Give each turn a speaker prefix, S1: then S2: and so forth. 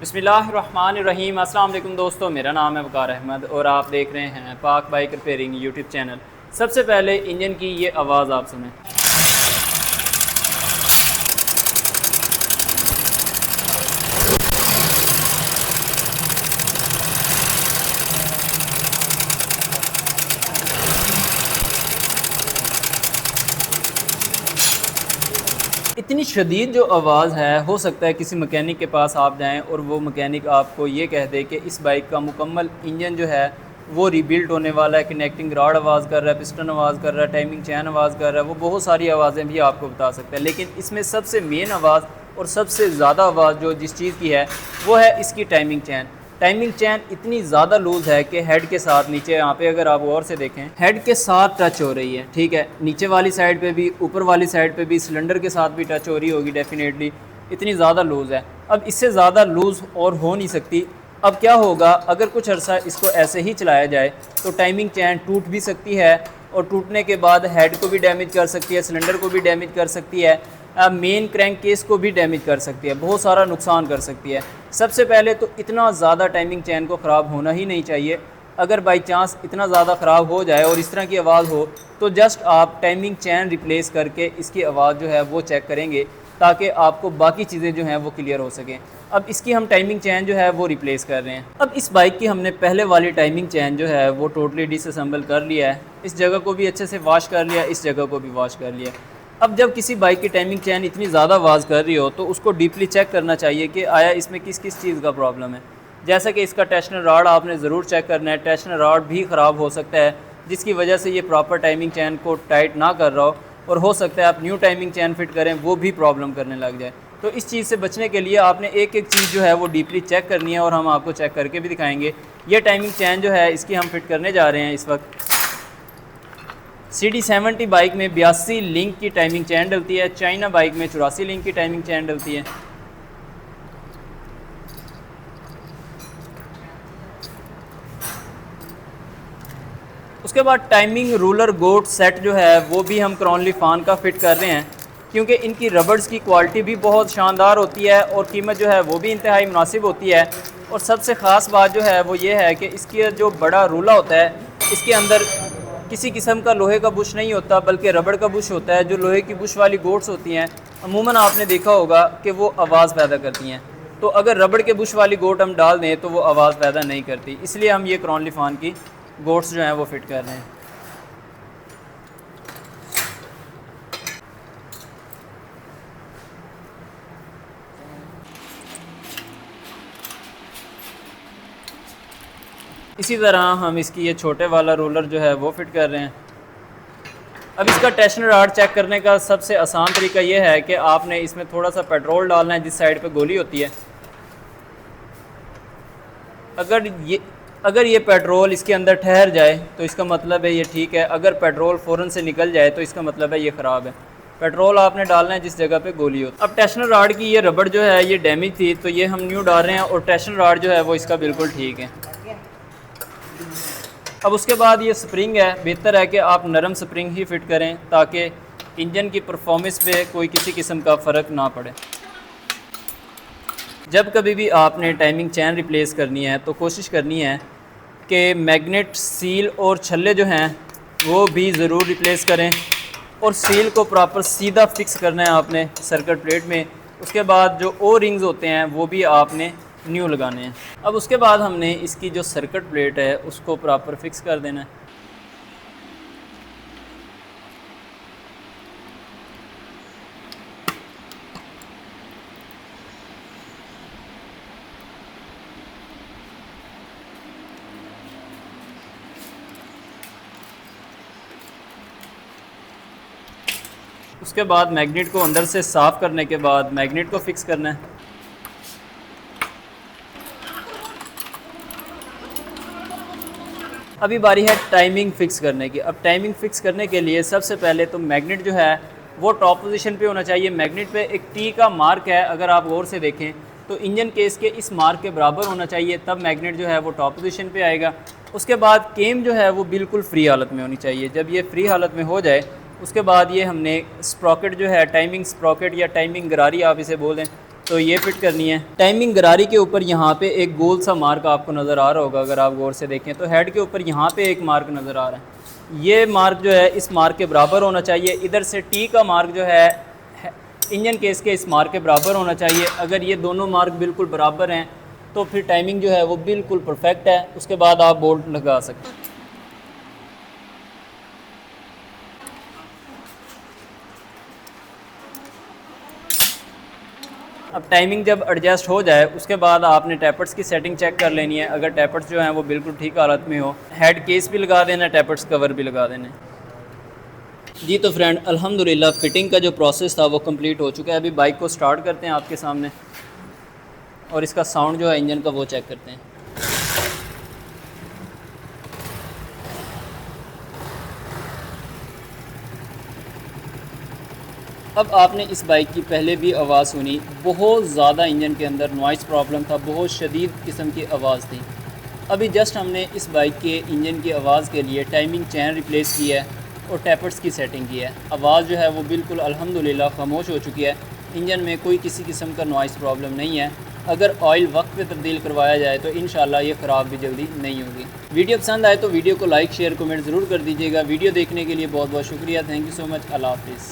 S1: बिस्मिल्लाहिर्रहमानिर्रहीम। अस्सलाम वालेकुम दोस्तों, मेरा नाम है वकार अहमद और आप देख रहे हैं पाक बाइक रिपेयरिंग यूट्यूब चैनल। सबसे पहले इंजन की ये आवाज़ आप सुनें। इतनी शदीद जो आवाज़ है, हो सकता है किसी मकैनिक के पास आप जाएं और वो मकैनिक आपको ये कह दे कि इस बाइक का मुकम्मल इंजन जो है वो रीबिल्ड होने वाला है। कनेक्टिंग रॉड आवाज़ कर रहा है, पिस्टन आवाज़ कर रहा है, टाइमिंग चैन आवाज़ कर रहा है, वो बहुत सारी आवाज़ें भी आपको बता सकता है। लेकिन इसमें सबसे मेन आवाज़ और सबसे ज़्यादा आवाज़ जो जिस चीज़ की है वो है इसकी टाइमिंग चैन। टाइमिंग चैन इतनी ज़्यादा लूज़ है कि हेड के साथ नीचे यहाँ पे अगर आप गौर से देखें, हेड के साथ टच हो रही है। ठीक है, नीचे वाली साइड पे भी, ऊपर वाली साइड पे भी, सिलेंडर के साथ भी टच हो रही होगी डेफिनेटली। इतनी ज़्यादा लूज़ है। अब इससे ज़्यादा लूज़ और हो नहीं सकती। अब क्या होगा, अगर कुछ अर्सा इसको ऐसे ही चलाया जाए तो टाइमिंग चैन टूट भी सकती है और टूटने के बाद हेड को भी डैमेज कर सकती है, सिलेंडर को भी डैमेज कर सकती है, मेन क्रैंक केस को भी डैमेज कर सकती है, बहुत सारा नुकसान कर सकती है। सबसे पहले तो इतना ज़्यादा टाइमिंग चैन को ख़राब होना ही नहीं चाहिए। अगर बाई चांस इतना ज़्यादा ख़राब हो जाए और इस तरह की आवाज़ हो तो जस्ट आप टाइमिंग चैन रिप्लेस करके इसकी आवाज़ जो है वो चेक करेंगे ताकि आपको बाकी चीज़ें जो हैं वो क्लियर हो सकें। अब इसकी हम टाइमिंग चैन जो है वो रिप्लेस कर रहे हैं। अब इस बाइक की हमने पहले वाली टाइमिंग चैन जो है वो टोटली डिसअसेंबल कर लिया है। इस जगह को भी अच्छे से वॉश कर लिया, इस जगह को भी वॉश कर लिया। अब जब किसी बाइक की टाइमिंग चैन इतनी ज़्यादा आवाज़ कर रही हो तो उसको डीपली चेक करना चाहिए कि आया इसमें किस किस चीज़ का प्रॉब्लम है। जैसा कि इसका टेंशनर रॉड आपने ज़रूर चेक करना है। टेंशनर रॉड भी ख़राब हो सकता है जिसकी वजह से ये प्रॉपर टाइमिंग चैन को टाइट ना कर रहा हो, और हो सकता है आप न्यू टाइमिंग चैन फिट करें वो भी प्रॉब्लम करने लग जाए। तो इस चीज़ से बचने के लिए आपने एक एक चीज़ जो है वो डीपली चेक करनी है और हम आपको चेक करके भी दिखाएंगे। ये टाइमिंग चैन जो है इसकी हम फिट करने जा रहे हैं इस वक्त। CD70 बाइक में 82 लिंक की टाइमिंग चैन डलती है, चाइना बाइक में 84 लिंक की टाइमिंग चैन डलती है। उसके बाद टाइमिंग रूलर गोट सेट जो है वो भी हम क्रॉनली फान का फिट कर रहे हैं, क्योंकि इनकी रबर्स की क्वालिटी भी बहुत शानदार होती है और कीमत जो है वो भी इंतहाई मुनासिब होती है। और सबसे ख़ास बात जो है वो ये है कि इसकी जो बड़ा रूला होता है इसके अंदर किसी किस्म का लोहे का बुश नहीं होता बल्कि रबड़ का बुश होता है। जो लोहे की बुश वाली गोट्स होती हैं अमूमन आपने देखा होगा कि वो आवाज़ पैदा करती हैं, तो अगर रबड़ के बुश वाली गोट हम डाल दें तो वो आवाज़ पैदा नहीं करती। इसलिए हम ये क्रॉनली फान की गोट्स जो हैं वो फिट कर रहे हैं। इसी तरह हम इसकी ये छोटे वाला रोलर जो है वो फिट कर रहे हैं। अब इसका टेंशनर रॉड चेक करने का सबसे आसान तरीका ये है कि आपने इसमें थोड़ा सा पेट्रोल डालना है जिस साइड पे गोली होती है। अगर ये पेट्रोल इसके अंदर ठहर जाए तो इसका मतलब है ये ठीक है। अगर पेट्रोल फ़ौरन से निकल जाए तो इसका मतलब है ये ख़राब है। पेट्रोल आपने डालना है जिस जगह पे गोली होती है। अब टेंशनर रॉड की ये रबड़ जो है ये डैमेज थी तो ये हम न्यू डाल रहे हैं, और टेंशनर रॉड जो है वो इसका बिल्कुल ठीक है। अब उसके बाद ये स्प्रिंग है, बेहतर है कि आप नरम स्प्रिंग ही फ़िट करें ताकि इंजन की परफॉर्मेंस पे कोई किसी किस्म का फ़र्क ना पड़े। जब कभी भी आपने टाइमिंग चैन रिप्लेस करनी है तो कोशिश करनी है कि मैग्नेट, सील और छल्ले जो हैं वो भी ज़रूर रिप्लेस करें, और सील को प्रॉपर सीधा फिक्स करना है आपने सर्किट प्लेट में। उसके बाद जो ओ रिंग्स होते हैं वो भी आपने न्यू लगाने हैं। अब उसके बाद हमने इसकी जो सर्किट प्लेट है उसको प्रॉपर फिक्स कर देना है। उसके बाद मैग्नेट को अंदर से साफ़ करने के बाद मैग्नेट को फिक्स करना है। अभी बारी है टाइमिंग फ़िक्स करने की। अब टाइमिंग फ़िक्स करने के लिए सबसे पहले तो मैग्नेट जो है वो टॉप पोजीशन पे होना चाहिए। मैग्नेट पे एक टी का मार्क है, अगर आप गौर से देखें तो इंजन केस के इस मार्क के बराबर होना चाहिए, तब मैग्नेट जो है वो टॉप पोजीशन पे आएगा। उसके बाद केम जो है वो बिल्कुल फ्री हालत में होनी चाहिए। जब ये फ्री हालत में हो जाए उसके बाद ये हमने स्प्रॉकेट जो है, टाइमिंग स्प्रॉकेट या टाइमिंग गरारी आप इसे बोल दें, तो ये फिट करनी है। टाइमिंग गरारी के ऊपर यहाँ पे एक गोल सा मार्क आपको नज़र आ रहा होगा, अगर आप गौर से देखें तो हेड के ऊपर यहाँ पे एक मार्क नज़र आ रहा है। ये मार्क जो है इस मार्क के बराबर होना चाहिए। इधर से टी का मार्क जो है इंजन केस के इस मार्क के बराबर होना चाहिए। अगर ये दोनों मार्क बिल्कुल बराबर हैं तो फिर टाइमिंग जो है वो बिल्कुल परफेक्ट है। उसके बाद आप बोल्ट लगा सकते हैं। अब टाइमिंग जब एडजस्ट हो जाए उसके बाद आपने टैपर्स की सेटिंग चेक कर लेनी है। अगर टैपर्स जो हैं वो बिल्कुल ठीक हालत में हो, हेड केस भी लगा देना, टैपर्स कवर भी लगा देना। जी तो फ्रेंड अल्हम्दुलिल्लाह फ़िटिंग का जो प्रोसेस था वो कंप्लीट हो चुका है। अभी बाइक को स्टार्ट करते हैं आपके सामने और इसका साउंड जो है इंजन का वो चेक करते हैं। अब आपने इस बाइक की पहले भी आवाज़ सुनी, बहुत ज़्यादा इंजन के अंदर नॉइज़ प्रॉब्लम था, बहुत शदीद किस्म की आवाज़ थी। अभी जस्ट हमने इस बाइक के इंजन की आवाज़ के लिए टाइमिंग चैन रिप्लेस की है और टैपर्स की सेटिंग की है। आवाज़ जो है वो बिल्कुल अल्हम्दुलिल्लाह खामोश हो चुकी है। इंजन में कोई किसी किस्म का नॉइज़ प्रॉब्लम नहीं है। अगर ऑयल वक्त पे तब्दील करवाया जाए तो इंशाल्लाह ये ख़राब भी जल्दी नहीं होगी। वीडियो पसंद आए तो वीडियो को लाइक शेयर कमेंट ज़रूर कर दीजिएगा। वीडियो देखने के लिए बहुत बहुत शुक्रिया। Thank you so much. अल्लाह हाफ़िज़।